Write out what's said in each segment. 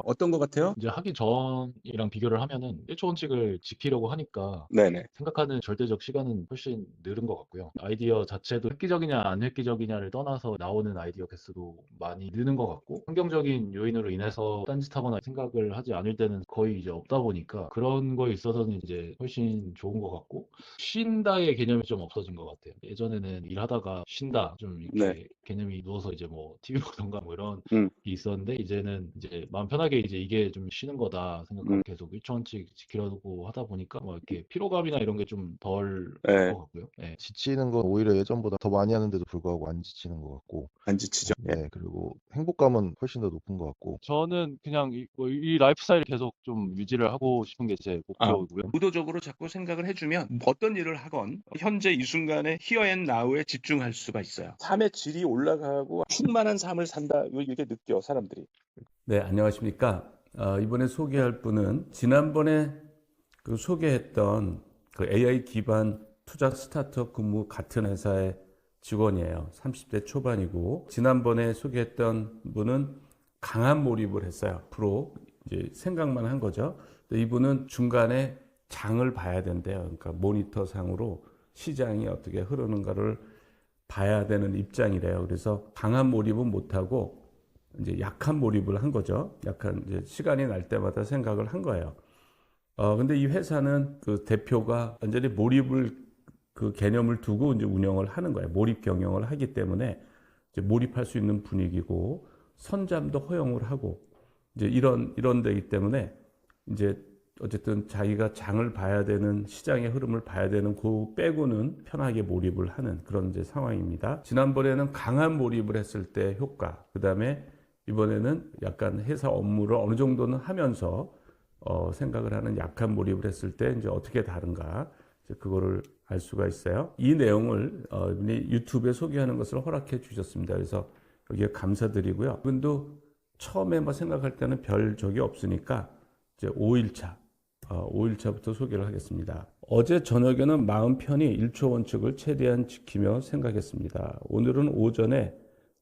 어떤 것 같아요? 이제 하기 전이랑 비교를 하면은 1초 원칙을 지키려고 하니까 네네. 생각하는 절대적 시간은 훨씬 늘은 것 같고요. 아이디어 자체도 획기적이냐 안 획기적이냐를 떠나서 나오는 아이디어 개수도 많이 느는 것 같고, 환경적인 요인으로 인해서 딴짓하거나 생각을 하지 않을 때는 거의 이제 없다 보니까 그런 거에 있어서는 이제 훨씬 좋은 것 같고, 쉰다의 개념이 좀 없어진 것 같아요. 예전에는 일하다가 쉰다 좀 네. 이렇게 개념이 누워서 이제 뭐 TV 보던가 뭐 이런 음, 게 있었는데, 이제는 이제 마음 편하게 이제 이게 좀 쉬는 거다 생각하고 음, 계속 일천원씩 지키려고 하다 보니까 뭐 이렇게 피로감이나 이런 게 좀 덜 네. 것 같고요. 예. 지치는 건 오히려 예전보다 더 많이 하는데도 불구하고 안 지치는 것 같고, 안 지치죠. 예. 네, 그리고 행복감은 훨씬 더 높은 것 같고. 저는 그냥 이 라이프 스타일을 계속 좀 유지를 하고 싶은 게 제 아, 목표고요. 의도적으로 자꾸 생각을 해주면 어떤 일을 하건 현재 이 순간에 here and now에 집중할 수가 있어요. 삶의 질이 올라가고 충만한 삶을 산다 이렇게 느껴 사람들이. 네, 안녕하십니까. 이번에 소개할 분은 지난번에 그 소개했던 그 AI 기반 투자 스타트업 근무 같은 회사의 직원이에요. 30대 초반이고, 지난번에 소개했던 분은 강한 몰입을 했어요. 앞으로 이제 생각만 한 거죠. 근데 이분은 중간에 장을 봐야 된대요. 그러니까 모니터 상으로 시장이 어떻게 흐르는가를 봐야 되는 입장이래요. 그래서 강한 몰입은 못하고 이제 약한 몰입을 한 거죠. 약한 이제 시간이 날 때마다 생각을 한 거예요. 근데 이 회사는 그 대표가 완전히 몰입을 그 개념을 두고 이제 운영을 하는 거예요. 몰입 경영을 하기 때문에 이제 몰입할 수 있는 분위기고, 선잠도 허용을 하고 이제 이런 데이기 때문에 이제 어쨌든 자기가 장을 봐야 되는, 시장의 흐름을 봐야 되는 그 빼고는 편하게 몰입을 하는 그런 이제 상황입니다. 지난번에는 강한 몰입을 했을 때 효과, 그 다음에 이번에는 약간 회사 업무를 어느 정도는 하면서 생각을 하는 약한 몰입을 했을 때 이제 어떻게 다른가, 이제 그거를 알 수가 있어요. 이 내용을 이분이 유튜브에 소개하는 것을 허락해 주셨습니다. 그래서 여기에 감사드리고요. 이분도 처음에 뭐 생각할 때는 별 적이 없으니까 이제 5일차, 5일차부터 소개를 하겠습니다. 어제 저녁에는 마음 편히 1초 원칙을 최대한 지키며 생각했습니다. 오늘은 오전에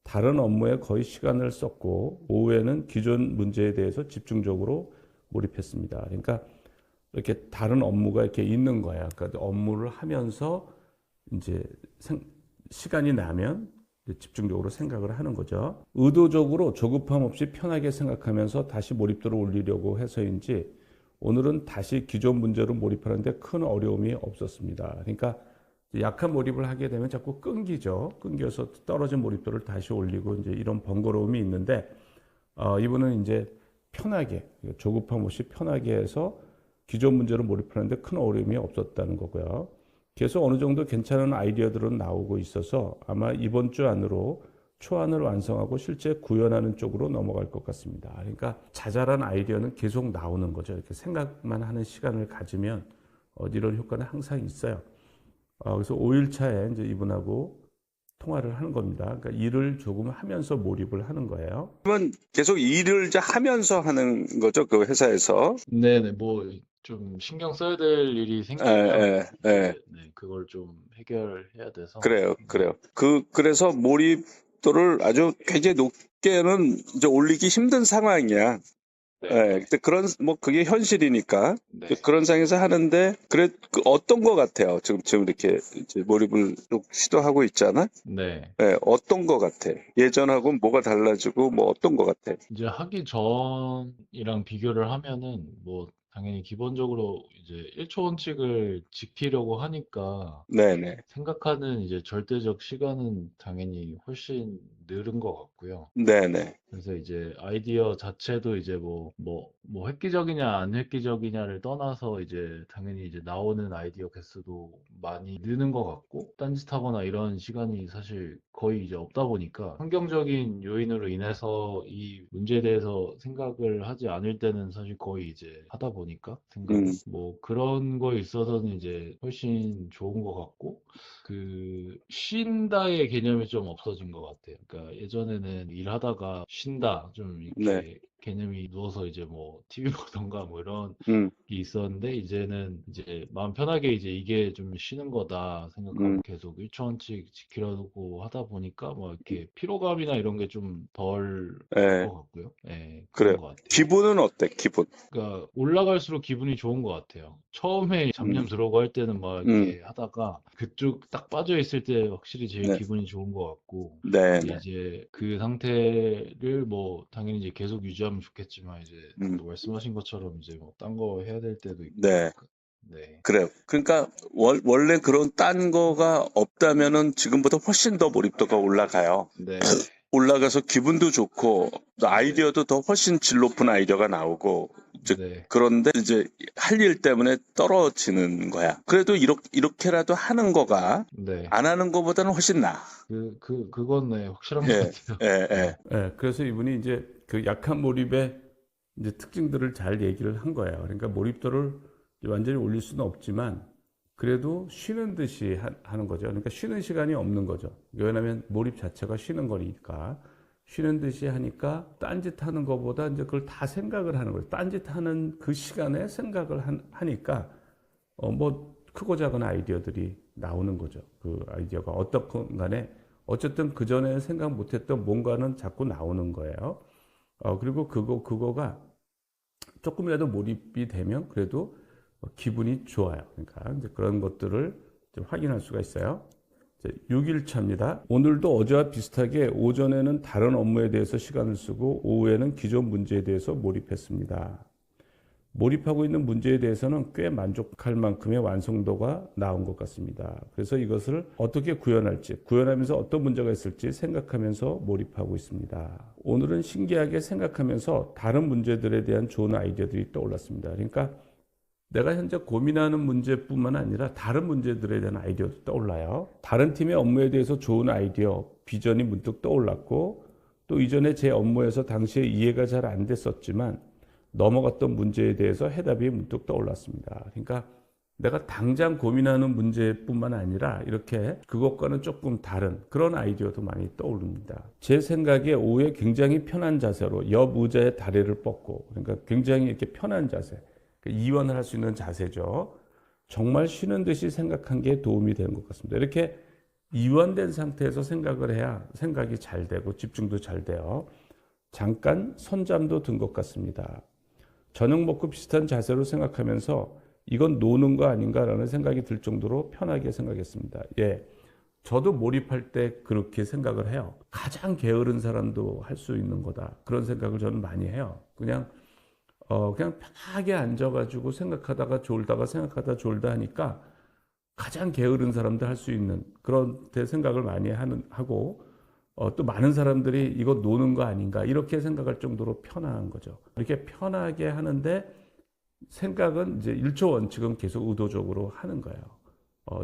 다른 업무에 거의 시간을 썼고, 오후에는 기존 문제에 대해서 집중적으로 몰입했습니다. 그러니까 이렇게 다른 업무가 이렇게 있는 거야. 그러니까 업무를 하면서 이제 시간이 나면 집중적으로 생각을 하는 거죠. 의도적으로 조급함 없이 편하게 생각하면서 다시 몰입도를 올리려고 해서인지 오늘은 다시 기존 문제로 몰입하는데 큰 어려움이 없었습니다. 그러니까 약한 몰입을 하게 되면 자꾸 끊기죠. 끊겨서 떨어진 몰입도를 다시 올리고 이제 이런 번거로움이 있는데, 이분은 이제 편하게, 조급함 없이 편하게 해서 기존 문제로 몰입하는데 큰 어려움이 없었다는 거고요. 계속 어느 정도 괜찮은 아이디어들은 나오고 있어서 아마 이번 주 안으로 초안을 완성하고 실제 구현하는 쪽으로 넘어갈 것 같습니다. 그러니까 자잘한 아이디어는 계속 나오는 거죠. 이렇게 생각만 하는 시간을 가지면 이런 효과는 항상 있어요. 그래서 5일 차에 이제 이분하고 통화를 하는 겁니다. 그러니까 일을 조금 하면서 몰입을 하는 거예요. 그러면 계속 일을 이제 하면서 하는 거죠 그 회사에서. 네네. 뭐 좀 신경 써야 될 일이 예, 생기면 예, 예. 이제 네, 그걸 좀 해결해야 돼서. 그래요, 네. 그래요. 그래서 몰입도를 아주 굉장히 높게는 이제 올리기 힘든 상황이야. 네. 예, 근데 뭐 그게 현실이니까. 네. 그런 상황에서 하는데, 어떤 거 같아요? 지금 이렇게 이제 몰입을 좀 시도하고 있잖아? 네. 예, 어떤 거 같아? 예전하고 뭐가 달라지고, 뭐 어떤 거 같아? 이제 하기 전이랑 비교를 하면은 뭐 당연히 기본적으로 이제 1초 원칙을 지키려고 하니까 네네. 생각하는 이제 절대적 시간은 당연히 훨씬 늘은 것 같고요. 네네. 그래서 이제 아이디어 자체도 이제 뭐 획기적이냐 안 획기적이냐를 떠나서 이제 당연히 이제 나오는 아이디어 개수도 많이 느는 것 같고, 딴짓하거나 이런 시간이 사실 거의 이제 없다 보니까 환경적인 요인으로 인해서 이 문제에 대해서 생각을 하지 않을 때는 사실 거의 이제 하다 보니까 생각을 음, 뭐 그런 거에 있어서는 이제 훨씬 좋은 것 같고, 쉰다의 개념이 좀 없어진 것 같아요. 그러니까 예전에는 일하다가 쉰다 좀 네. 이렇게 개념이 누워서 이제 뭐 TV 보던가 뭐 이런 음, 게 있었는데 이제는 이제 마음 편하게 이제 이게 좀 쉬는 거다 생각하고 계속 1초원칙 지키려고 하다 보니까 뭐 이렇게 피로감이나 이런 게 좀 덜 예, 것 같고요. 예, 그래요. 그런 것 같아요. 기분은 어때? 기분? 그러니까 올라갈수록 기분이 좋은 것 같아요. 처음에 잡념 음, 들어오고 할 때는 막 음, 이렇게 하다가 그쪽 딱 빠져 있을 때 확실히 제일 네, 기분이 좋은 것 같고 네, 근데 네. 이제 그 상태를 뭐 당연히 이제 계속 유지하면 좋겠지만 이제 음, 또 말씀하신 것처럼 이제 뭐 딴 거 해야 될 때도 있고 네. 네. 그래요. 그러니까 원래 그런 딴 거가 없다면은 지금보다 훨씬 더 몰입도가 올라가요. 네. 올라가서 기분도 좋고 또 네. 아이디어도 더 훨씬 질 높은 아이디어가 나오고 네. 그런데 이제 할 일 때문에 떨어지는 거야. 그래도 이렇게라도 하는 거가 네. 안 하는 거보다는 훨씬 나아. 그건 네, 확실한 것 예, 같아요. 예, 예. 네. 예, 그래서 이분이 이제 그 약한 몰입의 이제 특징들을 잘 얘기를 한 거예요. 그러니까 몰입도를 이제 완전히 올릴 수는 없지만 그래도 쉬는 듯이 하는 거죠. 그러니까 쉬는 시간이 없는 거죠. 왜냐하면 몰입 자체가 쉬는 거니까 쉬는 듯이 하니까 딴짓 하는 것보다 이제 그걸 다 생각을 하는 거예요. 딴짓 하는 그 시간에 생각을 하니까 뭐 크고 작은 아이디어들이 나오는 거죠. 그 아이디어가 어떻건 간에 어쨌든 그 전에 생각 못했던 뭔가는 자꾸 나오는 거예요. 그리고 그거가 조금이라도 몰입이 되면 그래도 기분이 좋아요. 그러니까 이제 그런 것들을 좀 확인할 수가 있어요. 6일차입니다. 오늘도 어제와 비슷하게 오전에는 다른 업무에 대해서 시간을 쓰고 오후에는 기존 문제에 대해서 몰입했습니다. 몰입하고 있는 문제에 대해서는 꽤 만족할 만큼의 완성도가 나온 것 같습니다. 그래서 이것을 어떻게 구현할지, 구현하면서 어떤 문제가 있을지 생각하면서 몰입하고 있습니다. 오늘은 신기하게 생각하면서 다른 문제들에 대한 좋은 아이디어들이 떠올랐습니다. 그러니까 내가 현재 고민하는 문제뿐만 아니라 다른 문제들에 대한 아이디어도 떠올라요. 다른 팀의 업무에 대해서 좋은 아이디어, 비전이 문득 떠올랐고 또 이전에 제 업무에서 당시에 이해가 잘 안 됐었지만 넘어갔던 문제에 대해서 해답이 문득 떠올랐습니다. 그러니까 내가 당장 고민하는 문제뿐만 아니라 이렇게 그것과는 조금 다른 그런 아이디어도 많이 떠오릅니다. 제 생각에 오후에 굉장히 편한 자세로 옆 의자에 다리를 뻗고 그러니까 굉장히 이렇게 편한 자세, 이완을 할 수 있는 자세죠. 정말 쉬는 듯이 생각한 게 도움이 되는 것 같습니다. 이렇게 이완된 상태에서 생각을 해야 생각이 잘 되고 집중도 잘 돼요. 잠깐 선잠도 든 것 같습니다. 저녁 먹고 비슷한 자세로 생각하면서 이건 노는 거 아닌가라는 생각이 들 정도로 편하게 생각했습니다. 예, 저도 몰입할 때 그렇게 생각을 해요. 가장 게으른 사람도 할 수 있는 거다. 그런 생각을 저는 많이 해요. 그냥 편하게 앉아가지고 생각하다가 졸다가 생각하다 졸다 하니까 가장 게으른 사람도 할 수 있는 그런 데 생각을 많이 하고 또 많은 사람들이 이거 노는 거 아닌가 이렇게 생각할 정도로 편한 거죠. 이렇게 편하게 하는데 생각은 이제 1초 원칙은 계속 의도적으로 하는 거예요.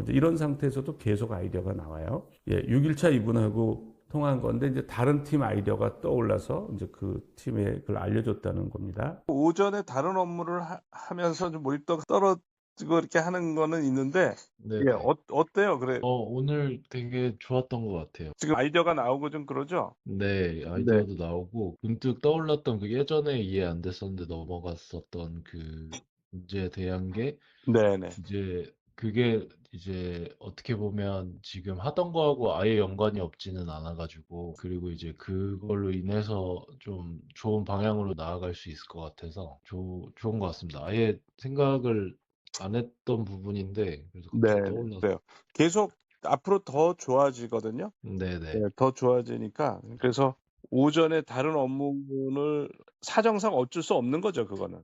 이제 이런 상태에서도 계속 아이디어가 나와요. 예, 6일차 이분하고 통한 건데 이제 다른 팀 아이디어가 떠올라서 이제 그 팀에 그걸 알려줬다는 겁니다. 오전에 다른 업무를 하면서 좀 몰입도가 떨어지고 이렇게 하는 거는 있는데 네. 예, 어때요? 그래. 오늘 되게 좋았던 것 같아요. 지금 아이디어가 나오고 좀 그러죠? 네, 아이디어도 나오고 문득 떠올랐던 그 예전에 이해 안 됐었는데 넘어갔었던 그 문제에 대한 게 네네. 이제 그게 이제 어떻게 보면 지금 하던 거하고 아예 연관이 없지는 않아가지고 그리고 이제 그걸로 인해서 좀 좋은 방향으로 나아갈 수 있을 것 같아서 좋은 것 같습니다. 아예 생각을 안 했던 부분인데 그래서 갑자기 네, 떠올라서 그래요. 계속 앞으로 더 좋아지거든요. 네네. 네, 더 좋아지니까. 그래서 오전에 다른 업무를 사정상 어쩔 수 없는 거죠, 그거는.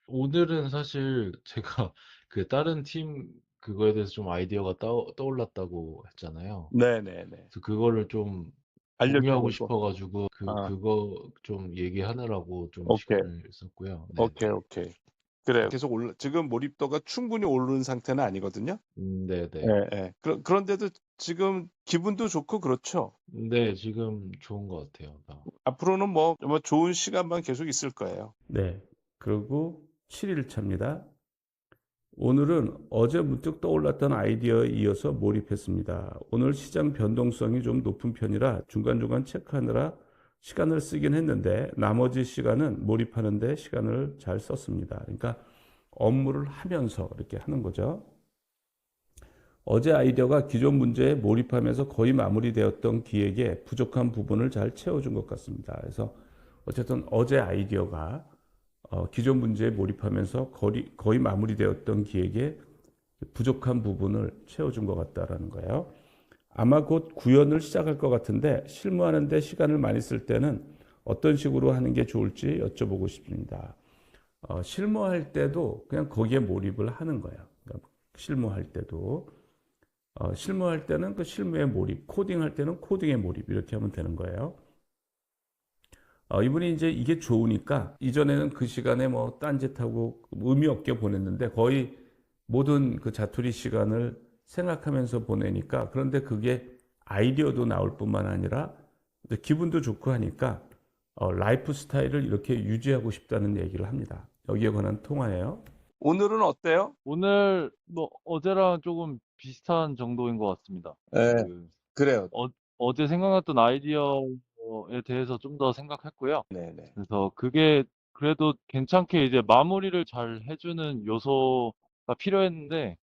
오늘은 사실 제가 그 다른 팀 그거에 대해서 좀 아이디어가 떠올랐다고 했잖아요. 네네네. 그래서 그거를 좀 공유하고 알려주려고. 싶어가지고 아, 그거 좀 얘기하느라고 좀 오케이. 시간을 썼고요. 오케이, 네네. 오케이. 그래요. 계속 지금 몰입도가 충분히 오르는 상태는 아니거든요. 네네. 예, 예. 그런데도 지금 기분도 좋고 그렇죠. 네, 지금 좋은 것 같아요. 앞으로는 뭐 좋은 시간만 계속 있을 거예요. 네. 그리고 7일차입니다. 오늘은 어제 문득 떠올랐던 아이디어에 이어서 몰입했습니다. 오늘 시장 변동성이 좀 높은 편이라 중간중간 체크하느라 시간을 쓰긴 했는데 나머지 시간은 몰입하는 데 시간을 잘 썼습니다. 그러니까 업무를 하면서 이렇게 하는 거죠. 어제 아이디어가 기존 문제에 몰입하면서 거의 마무리되었던 기획에 부족한 부분을 잘 채워준 것 같습니다. 그래서 어쨌든 어제 아이디어가 기존 문제에 몰입하면서 거의 마무리되었던 기획에 부족한 부분을 채워준 것 같다라는 거예요. 아마 곧 구현을 시작할 것 같은데 실무하는 데 시간을 많이 쓸 때는 어떤 식으로 하는 게 좋을지 여쭤보고 싶습니다. 실무할 때도 그냥 거기에 몰입을 하는 거예요. 그러니까 실무할 때도 실무할 때는 그 실무에 몰입, 코딩할 때는 코딩에 몰입 이렇게 하면 되는 거예요. 이분이 이제 이게 좋으니까 이전에는 그 시간에 뭐 딴짓하고 의미 없게 보냈는데 거의 모든 그 자투리 시간을 생각하면서 보내니까 그런데 그게 아이디어도 나올 뿐만 아니라 기분도 좋고 하니까 라이프 스타일을 이렇게 유지하고 싶다는 얘기를 합니다. 여기에 관한 통화예요. 오늘은 어때요? 오늘 뭐 어제랑 조금 비슷한 정도인 것 같습니다. 네, 그 그래요. 어제 생각났던 아이디어에 대해서 좀 더 생각했고요. 네네. 그래서 그게 그래도 괜찮게 이제 마무리를 잘 해주는 요소가 필요했는데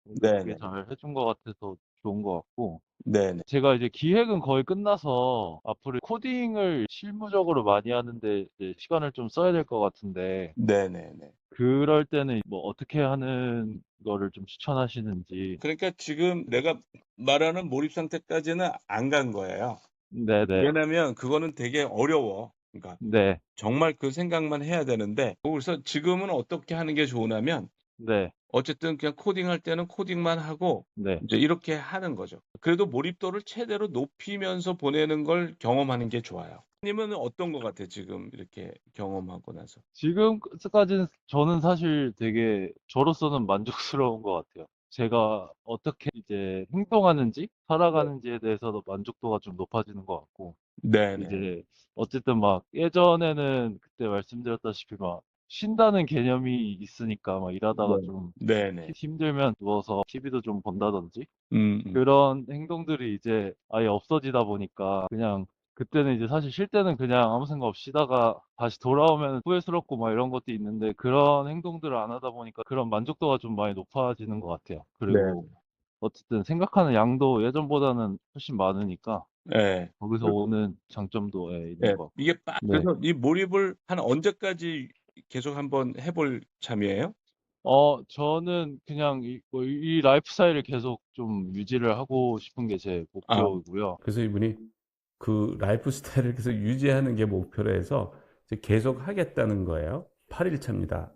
그게 네네. 잘 해준 것 같아서 좋은 것 같고 네네. 제가 이제 기획은 거의 끝나서 앞으로 코딩을 실무적으로 많이 하는데 이제 시간을 좀 써야 될 것 같은데 네네네. 그럴 때는 뭐 어떻게 하는 거를 좀 추천하시는지. 그러니까 지금 내가 말하는 몰입 상태까지는 안 간 거예요. 네네. 왜냐면 그거는 되게 어려워. 그러니까 네. 정말 그 생각만 해야 되는데 그래서 지금은 어떻게 하는 게 좋으냐면 네. 어쨌든 그냥 코딩할 때는 코딩만 하고 네. 이제 이렇게 하는 거죠. 그래도 몰입도를 최대로 높이면서 보내는 걸 경험하는 게 좋아요. 님은 어떤 것 같아 지금 이렇게 경험하고 나서? 지금까지는 저는 사실 되게 저로서는 만족스러운 것 같아요. 제가 어떻게 이제 행동하는지, 살아가는지에 대해서도 만족도가 좀 높아지는 것 같고, 네네. 이제 어쨌든 막 예전에는 그때 말씀드렸다시피 막 쉰다는 개념이 있으니까 막 일하다가 네. 좀 네네. 힘들면 누워서 TV도 좀 본다든지 음. 그런 행동들이 이제 아예 없어지다 보니까 그냥 그때는 이제 사실 쉴 때는 그냥 아무 생각 없이 쉬다가 다시 돌아오면 후회스럽고 막 이런 것도 있는데 그런 행동들을 안 하다 보니까 그런 만족도가 좀 많이 높아지는 것 같아요. 네. 그리고 어쨌든 생각하는 양도 예전보다는 훨씬 많으니까 예. 거기서 오는 장점도 예, 있는 예. 것 같고. 이게 네. 그래서 이 몰입을 한 언제까지 계속 한번 해볼 참이에요? 저는 그냥 이 라이프 스타일을 계속 좀 유지를 하고 싶은 게 제 아. 목표고요. 그래서 이분이 그 라이프 스타일을 계속 유지하는 게 목표로 해서 이제 계속 하겠다는 거예요. 8일 차입니다.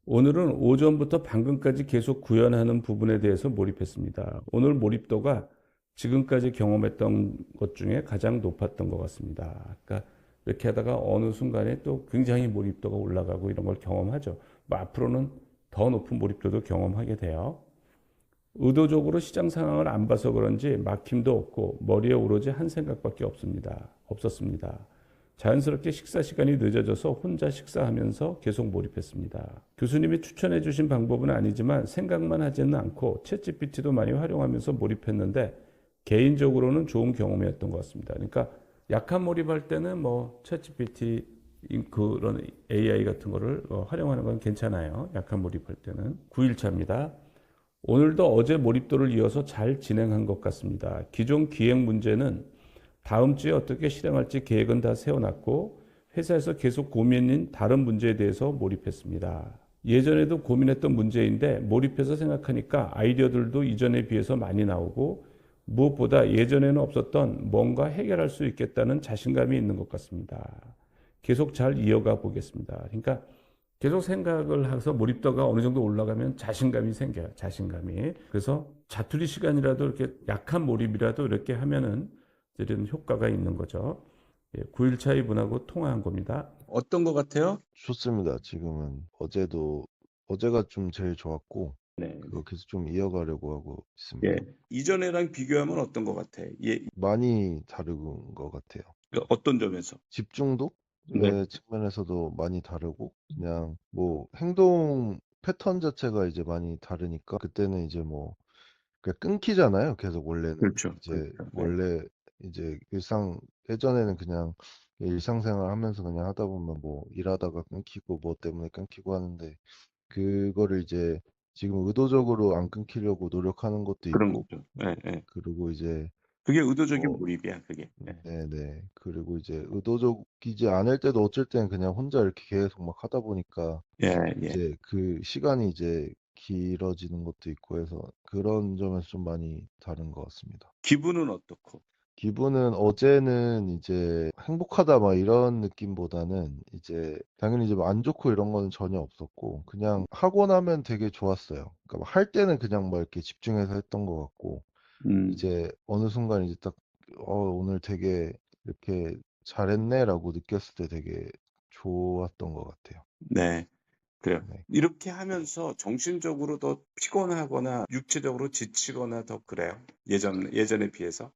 오늘은 오전부터 방금까지 계속 구현하는 부분에 대해서 몰입했습니다. 오늘 몰입도가 지금까지 경험했던 것 중에 가장 높았던 것 같습니다. 그러니까 이렇게 하다가 어느 순간에 또 굉장히 몰입도가 올라가고 이런 걸 경험하죠. 뭐 앞으로는 더 높은 몰입도도 경험하게 돼요. 의도적으로 시장 상황을 안 봐서 그런지 막힘도 없고 머리에 오로지 한 생각밖에 없었습니다. 자연스럽게 식사 시간이 늦어져서 혼자 식사하면서 계속 몰입했습니다. 교수님이 추천해 주신 방법은 아니지만 생각만 하지는 않고 챗GPT도 많이 활용하면서 몰입했는데 개인적으로는 좋은 경험이었던 것 같습니다. 그러니까 약한 몰입할 때는 뭐 챗GPT 그런 AI 같은 거를 활용하는 건 괜찮아요. 약한 몰입할 때는. 9일차입니다. 오늘도 어제 몰입도를 이어서 잘 진행한 것 같습니다. 기존 기획 문제는 다음 주에 어떻게 실행할지 계획은 다 세워놨고 회사에서 계속 고민인 다른 문제에 대해서 몰입했습니다. 예전에도 고민했던 문제인데 몰입해서 생각하니까 아이디어들도 이전에 비해서 많이 나오고 무엇보다 예전에는 없었던 뭔가 해결할 수 있겠다는 자신감이 있는 것 같습니다. 계속 잘 이어가 보겠습니다. 그러니까 계속 생각을 해서 몰입도가 어느 정도 올라가면 자신감이 생겨요. 자신감이. 그래서 자투리 시간이라도 이렇게 약한 몰입이라도 이렇게 하면은 이런 효과가 있는 거죠. 9일차 이분하고 통화한 겁니다. 어떤 것 같아요? 좋습니다. 지금은 어제가 좀 제일 좋았고 네. 그거 계속 좀 이어가려고 하고 있습니다. 예. 이전에랑 비교하면 어떤 것 같아? 예. 많이 다른 것 같아요. 어떤 점에서? 집중도의 네. 측면에서도 많이 다르고 그냥 뭐 행동 패턴 자체가 이제 많이 다르니까 그때는 이제 뭐 그냥 끊기잖아요. 계속 원래는 그렇죠. 이제 그렇죠. 네. 원래 이제 일상 예전에는 그냥 일상생활 하면서 그냥 하다 보면 뭐 일하다가 끊기고 뭐 때문에 끊기고 하는데 그거를 이제 지금 의도적으로 안 끊기려고 노력하는 것도 그런 있고 거죠. 예, 예. 그리고 이제 그게 의도적인 뭐 몰입이야, 그게. 예. 네네. 그리고 이제 의도적이지 않을 때도 어쩔 때는 그냥 혼자 이렇게 계속 막 하다 보니까 예, 예. 이제 그 시간이 이제 길어지는 것도 있고 해서 그런 점에서 좀 많이 다른 것 같습니다. 기분은 어떻고? 기분은 어제는 이제 행복하다 막 이런 느낌보다는 이제 당연히 이제 뭐안 좋고 이런 거는 전혀 없었고 그냥 하고 나면 되게 좋았어요. 그러니까 막할 때는 그냥 막 이렇게 집중해서 했던 것 같고 음, 이제 어느 순간 이제 딱 오늘 되게 이렇게 잘했네라고 느꼈을 때 되게 좋았던 것 같아요. 네. 그래요. 네. 이렇게 하면서 정신적으로 더 피곤하거나 육체적으로 지치거나 더 그래요? 예전에 비해서?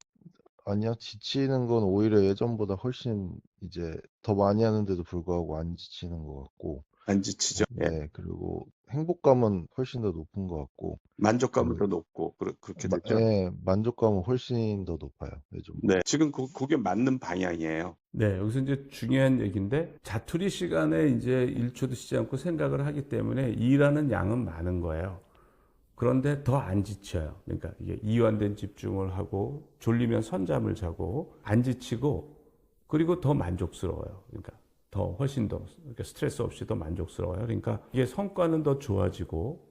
아니요, 지치는 건 오히려 예전보다 훨씬 이제 더 많이 하는데도 불구하고 안 지치는 것 같고, 안 지치죠? 예. 네, 그리고 행복감은 훨씬 더 높은 것 같고, 만족감은 그, 더 높고, 그렇게 됐죠? 예, 만족감은 훨씬 더 높아요, 네. 예전보다. 지금 그게 맞는 방향이에요. 네, 여기서 이제 중요한 얘기인데 자투리 시간에 이제 1초도 쉬지 않고 생각을 하기 때문에 일하는 양은 많은 거예요. 그런데 더 안 지쳐요. 그러니까 이게 이완된 집중을 하고 졸리면 선잠을 자고 안 지치고 그리고 더 만족스러워요. 그러니까 더 훨씬 더 그러니까 스트레스 없이 더 만족스러워요. 그러니까 이게 성과는 더 좋아지고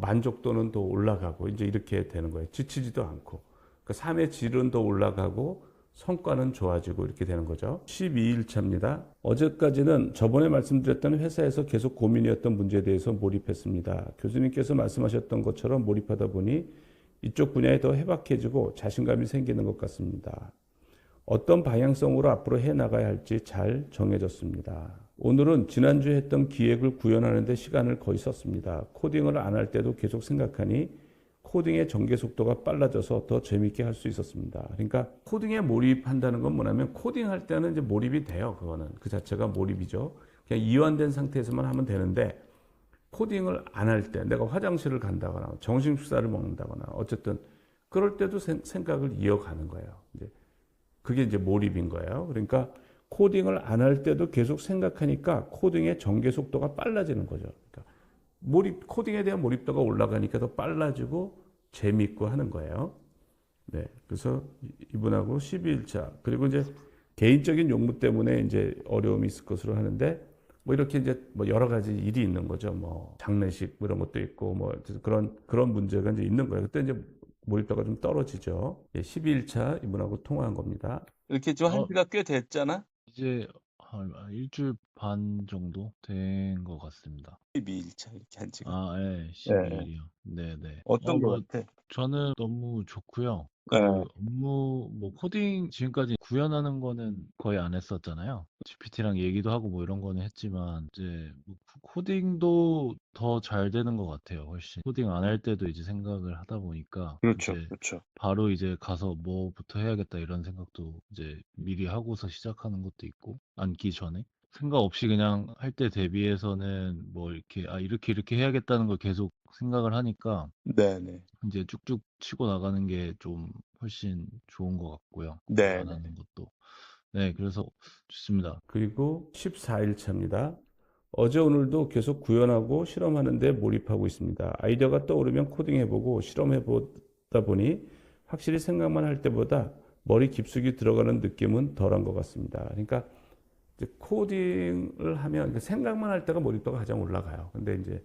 만족도는 더 올라가고 이제 이렇게 되는 거예요. 지치지도 않고. 그러니까 삶의 질은 더 올라가고 성과는 좋아지고 이렇게 되는 거죠. 12일 차입니다. 어제까지는 저번에 말씀드렸던 회사에서 계속 고민이었던 문제에 대해서 몰입했습니다. 교수님께서 말씀하셨던 것처럼 몰입하다 보니 이쪽 분야에 더 해박해지고 자신감이 생기는 것 같습니다. 어떤 방향성으로 앞으로 해나가야 할지 잘 정해졌습니다. 오늘은 지난주에 했던 기획을 구현하는 데 시간을 거의 썼습니다. 코딩을 안 할 때도 계속 생각하니 코딩의 전개 속도가 빨라져서 더 재밌게 할 수 있었습니다. 그러니까 코딩에 몰입한다는 건 뭐냐면 코딩할 때는 이제 몰입이 돼요. 그거는 그 자체가 몰입이죠. 그냥 이완된 상태에서만 하면 되는데 코딩을 안 할 때 내가 화장실을 간다거나 점심 식사를 먹는다거나 어쨌든 그럴 때도 생각을 이어가는 거예요. 이제 그게 이제 몰입인 거예요. 그러니까 코딩을 안 할 때도 계속 생각하니까 코딩의 전개 속도가 빨라지는 거죠. 그러니까 코딩에 대한 몰입도가 올라가니까 더 빨라지고 재밌고 하는 거예요. 네. 그래서 이분하고 12일차. 그리고 이제 개인적인 용무 때문에 이제 어려움이 있을 것으로 하는데 뭐 이렇게 이제 뭐 여러 가지 일이 있는 거죠. 뭐 장례식 뭐 이런 것도 있고 뭐 그런 문제가 이제 있는 거예요. 그때 이제 몰입도가 좀 떨어지죠. 12일차 이분하고 통화한 겁니다. 이렇게 좀 한 어, 지가 꽤 됐잖아? 이제 한 일주일 반 정도 된 것 같습니다. 12일차 이렇게 한 지가. 아, 예, 예. 12일이요. 네네. 어떤 뭐, 것 같아? 저는 너무 좋고요. 예. 업무, 코딩 지금까지 구현하는 거는 거의 안 했었잖아요. GPT랑 얘기도 하고 뭐 이런 거는 했지만, 이제 뭐 코딩도 더 잘 되는 것 같아요, 훨씬. 코딩 안 할 때도 이제 생각을 하다 보니까, 그렇죠, 이제 그렇죠. 바로 이제 가서 뭐부터 해야겠다 이런 생각도 이제 미리 하고서 시작하는 것도 있고, 앉기 전에. 생각 없이 그냥 할 때 대비해서는 뭐 이렇게, 이렇게 해야겠다는 걸 계속 생각을 하니까, 네네. 이제 쭉쭉 치고 나가는 게 좀 훨씬 좋은 것 같고요. 안 네네. 하는 것도. 네, 그래서 좋습니다. 그리고 14일 차입니다. 어제 오늘도 계속 구현하고 실험하는데 몰입하고 있습니다. 아이디어가 떠오르면 코딩해보고 실험해보다 보니 확실히 생각만 할 때보다 머리 깊숙이 들어가는 느낌은 덜한 것 같습니다. 그러니까 이제 코딩을 하면 생각만 할 때가 몰입도가 가장 올라가요. 근데 이제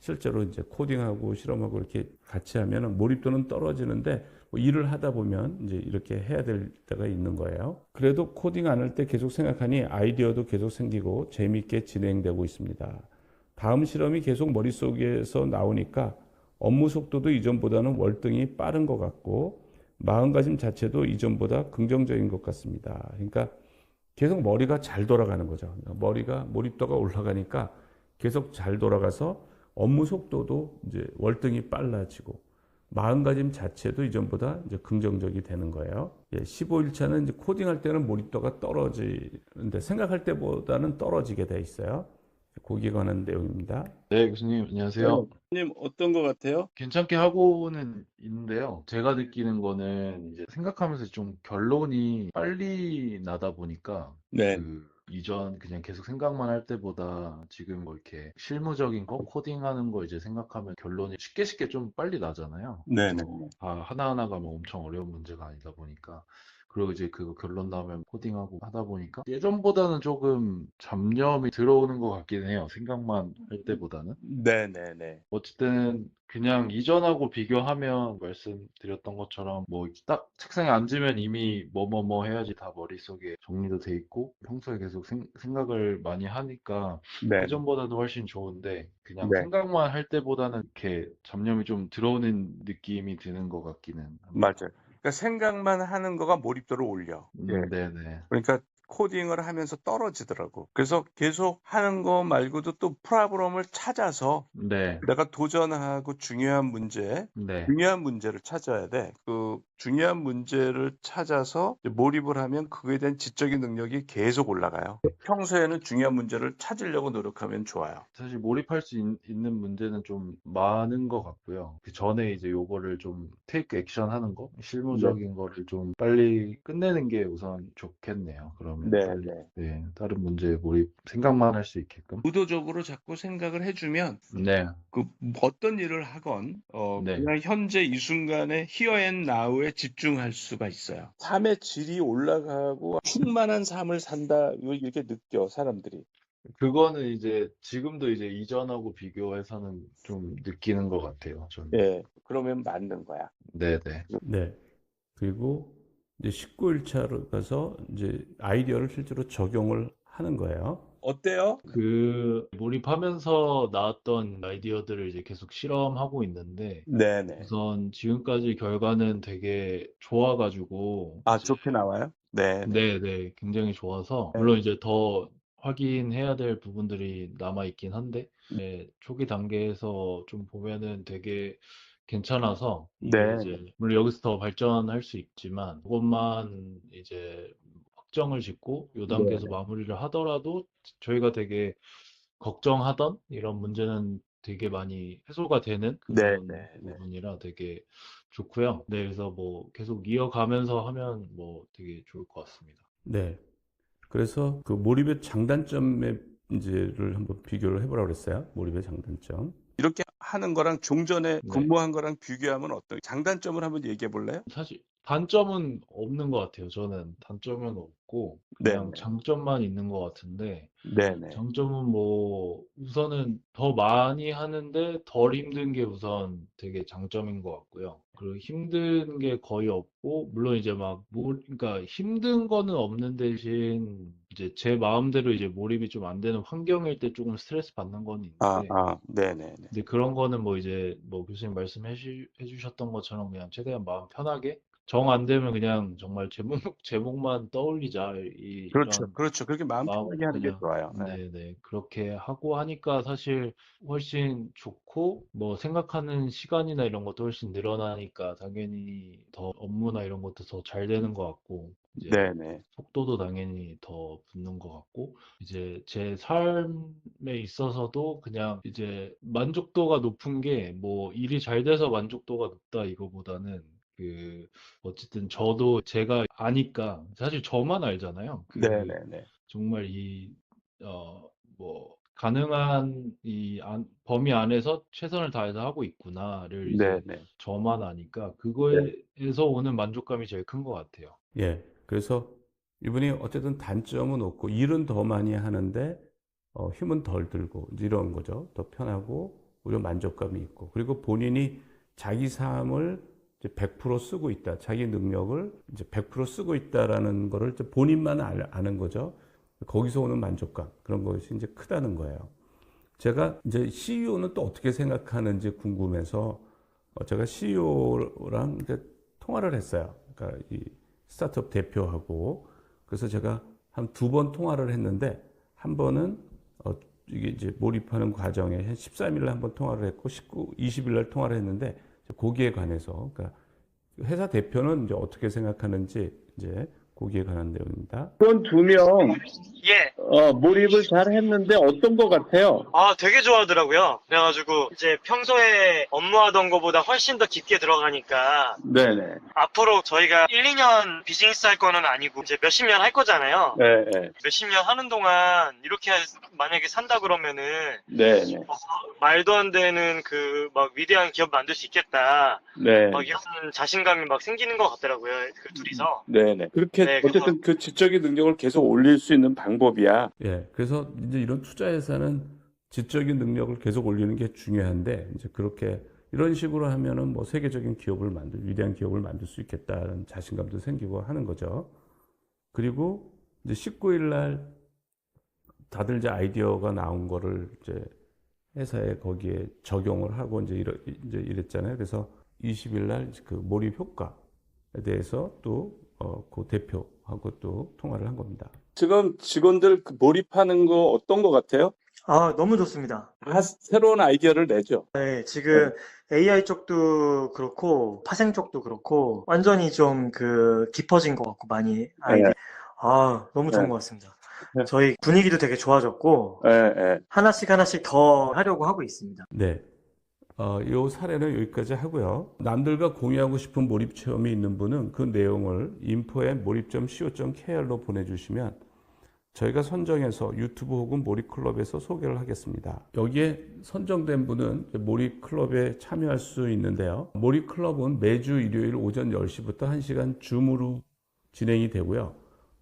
실제로 이제 코딩하고 실험하고 이렇게 같이 하면 몰입도는 떨어지는데 뭐 일을 하다 보면 이제 이렇게 해야 될 때가 있는 거예요. 그래도 코딩 안 할 때 계속 생각하니 아이디어도 계속 생기고 재미있게 진행되고 있습니다. 다음 실험이 계속 머릿속에서 나오니까 업무 속도도 이전보다는 월등히 빠른 것 같고 마음가짐 자체도 이전보다 긍정적인 것 같습니다. 그러니까 계속 머리가 잘 돌아가는 거죠. 머리가 몰입도가 올라가니까 계속 잘 돌아가서 업무 속도도 이제 월등히 빨라지고 마음가짐 자체도 이전보다 이제 긍정적이 되는 거예요. 15일차는 이제 코딩할 때는 몰입도가 떨어지는데 생각할 때보다는 떨어지게 돼 있어요. 거기에 관한 내용입니다. 네, 교수님, 안녕하세요. 님 어떤 거 같아요? 괜찮게 하고는 있는데요. 제가 느끼는 거는 이제 생각하면서 좀 결론이 빨리 나다 보니까 네, 그 이전 그냥 계속 생각만 할 때보다 지금 뭐 이렇게 실무적인 거 코딩하는 거 이제 생각하면 결론이 쉽게 좀 빨리 나잖아요. 네, 네. 하나하나가 뭐 엄청 어려운 문제가 아니다 보니까. 그리고 이제 그거 결론 나오면 코딩하고 하다 보니까 예전보다는 조금 잡념이 들어오는 것 같긴 해요. 생각만 할 때보다는. 네, 네, 네. 어쨌든 그냥 이전하고 비교하면 말씀드렸던 것처럼 뭐 딱 책상에 앉으면 이미 뭐 해야지 다 머릿속에 정리도 돼 있고 평소에 계속 생각을 많이 하니까 네, 예전보다도 훨씬 좋은데 그냥 네. 생각만 할 때보다는 이렇게 잡념이 좀 들어오는 느낌이 드는 것 같기는 합니다. 맞아요. 그러니까 생각만 하는 거가 몰입도를 올려. 예. 네네. 그러니까 코딩을 하면서 떨어지더라고. 그래서 계속 하는 거 말고도 또 프로그램을 찾아서 네. 내가 도전하고 중요한 네. 문제를 찾아야 돼. 그 중요한 문제를 찾아서 이제 몰입을 하면 그거에 대한 지적인 능력이 계속 올라가요. 평소에는 중요한 문제를 찾으려고 노력하면 좋아요. 사실 몰입할 수 있는 문제는 좀 많은 것 같고요. 그 전에 이제 요거를 좀 테이크 액션 하는 거, 실무적인 거를 좀 빨리 끝내는 게 우선 좋겠네요. 그러면 네, 빨리, 네. 다른 문제에 몰입, 생각만 할 수 있게끔. 의도적으로 자꾸 생각을 해주면 네, 그 어떤 일을 하건 네. 그냥 현재 이 순간에 here and now에 집중할 수가 있어요. 삶의 질이 올라가고 충만한 삶을 산다 이렇게 느껴 사람들이. 그거는 이제 지금도 이제 이전하고 비교해서는 좀 느끼는 것 같아요. 저는. 예, 그러면 맞는 거야. 네네. 네. 그리고 이제 19일차로 가서 이제 아이디어를 실제로 적용을 하는 거예요. 어때요? 그 몰입하면서 나왔던 아이디어들을 이제 계속 실험하고 있는데 네네. 우선 지금까지 결과는 되게 좋아가지고 아, 이제 좋게 나와요? 네. 네, 굉장히 좋아서 네. 물론 이제 더 확인해야 될 부분들이 남아 있긴 한데 초기 단계에서 좀 보면은 되게 괜찮아서 이게 네. 이제 물론 여기서 더 발전할 수 있지만 그것만 이제 확정을 짓고 요 단계에서 네. 마무리를 하더라도 저희가 되게 걱정하던 이런 문제는 되게 많이 해소가 되는 네. 그런 네. 네. 부분이라 되게 좋고요. 네, 그래서 뭐 계속 이어가면서 하면 뭐 되게 좋을 것 같습니다. 네. 그래서 그 몰입의 장단점의 이제를 한번 비교를 해보라고 그랬어요. 몰입의 장단점. 이렇게 하는 거랑 종전에 네. 근무한 거랑 비교하면 어떤 장단점을 한번 얘기해 볼래요? 사실 단점은 없는 것 같아요. 저는 단점은 없고 그냥 네네. 장점만 있는 것 같은데 네네. 장점은 뭐 우선은 더 많이 하는데 덜 힘든 게 우선 되게 장점인 것 같고요. 그리고 힘든 게 거의 없고 물론 이제 그러니까 힘든 거는 없는 대신 이제 제 마음대로 이제 몰입이 좀 안 되는 환경일 때 조금 스트레스 받는 건 있는데 네네네. 근데 그런 거는 뭐 이제 뭐 교수님 해주셨던 것처럼 그냥 최대한 마음 편하게 정 안 되면 그냥 정말 제목만 떠올리자 그렇죠. 이런 그렇죠. 그렇게 마음 편하게 마음으로 하는 게 그냥 좋아요. 네. 네네 그렇게 하고 하니까 사실 훨씬 좋고 뭐 생각하는 시간이나 이런 것도 훨씬 늘어나니까 당연히 더 업무나 이런 것도 더 잘 되는 것 같고 이제 네네. 속도도 당연히 더 붙는 것 같고 이제 제 삶에 있어서도 그냥 이제 만족도가 높은 게 뭐 일이 잘 돼서 만족도가 높다 이거보다는 그 어쨌든 저도 제가 아니까 사실 저만 알잖아요. 네네네. 정말 뭐 가능한 범위 안에서 최선을 다해서 하고 있구나를 이제 네네. 저만 아니까 네. 그거에서 오는 만족감이 제일 큰 것 같아요. 예. 그래서 이분이 어쨌든 단점은 없고 일은 더 많이 하는데 힘은 덜 들고 이제 이런 거죠. 더 편하고 오히려 만족감이 있고 그리고 본인이 자기 삶을 이제 100% 쓰고 있다. 자기 능력을 이제 100% 쓰고 있다라는 거를 이제 본인만 아는 거죠. 거기서 오는 만족감 그런 것이 이제 크다는 거예요. 제가 이제 CEO는 또 어떻게 생각하는지 궁금해서 제가 CEO랑 이제 통화를 했어요. 그러니까 이 스타트업 대표하고 그래서 제가 한 2번 통화를 했는데 한 번은 이게 이제 몰입하는 과정에 한 13일 날 한 번 통화를 했고 20일 날 통화를 했는데 거기에 관해서 그러니까 회사 대표는 이제 어떻게 생각하는지 이제 거기에 관한 내용입니다. 그건 두 명, 예. 몰입을 잘 했는데 어떤 것 같아요? 아, 되게 좋아하더라고요. 그래가지고 이제 평소에 업무하던 것보다 훨씬 더 깊게 들어가니까 네네. 앞으로 저희가 1, 2년 비즈니스 할 거는 아니고 이제 몇십 년 할 거잖아요. 네, 몇십 년 하는 동안 이렇게 만약에 산다 그러면은 네네. 말도 안 되는 그 막 위대한 기업 만들 수 있겠다. 네. 막 이런 자신감이 막 생기는 것 같더라고요. 그 둘이서. 네네. 그렇게 네, 그래서- 어쨌든 그 지적인 능력을 계속 올릴 수 있는 방법이야. 예, 그래서 이제 이런 투자에서는 지적인 능력을 계속 올리는 게 중요한데, 이제 그렇게 이런 식으로 하면은 뭐 세계적인 기업을 위대한 기업을 만들 수 있겠다는 자신감도 생기고 하는 거죠. 그리고 이제 19일 날 다들 이제 아이디어가 나온 거를 이제 회사에 거기에 적용을 하고 이제 이랬잖아요. 그래서 20일 날 그 몰입 효과에 대해서 또 그 대표하고 또 통화를 한 겁니다. 지금 직원들 몰입하는 거 어떤 거 같아요? 아, 너무 좋습니다. 새로운 아이디어를 내죠. 네, 지금 AI 쪽도 그렇고 파생 쪽도 그렇고 완전히 좀 깊어진 것 같고 많이 아이디. 아, 너무 좋은 네. 것 같습니다. 네. 저희 분위기도 되게 좋아졌고 예. 하나씩 더 하려고 하고 있습니다. 네. 이 사례는 여기까지 하고요. 남들과 공유하고 싶은 몰입 체험이 있는 분은 그 내용을 info@몰입.co.kr로 보내주시면 저희가 선정해서 유튜브 혹은 몰입클럽에서 소개를 하겠습니다. 여기에 선정된 분은 몰입클럽에 참여할 수 있는데요. 몰입클럽은 매주 일요일 오전 10시부터 1시간 줌으로 진행이 되고요.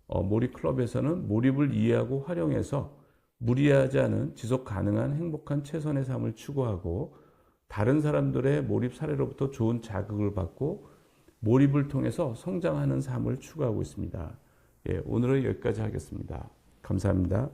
몰입클럽에서는 몰입을 이해하고 활용해서 무리하지 않은 지속 가능한 행복한 최선의 삶을 추구하고 다른 사람들의 몰입 사례로부터 좋은 자극을 받고 몰입을 통해서 성장하는 삶을 추구하고 있습니다. 예, 오늘은 여기까지 하겠습니다. 감사합니다.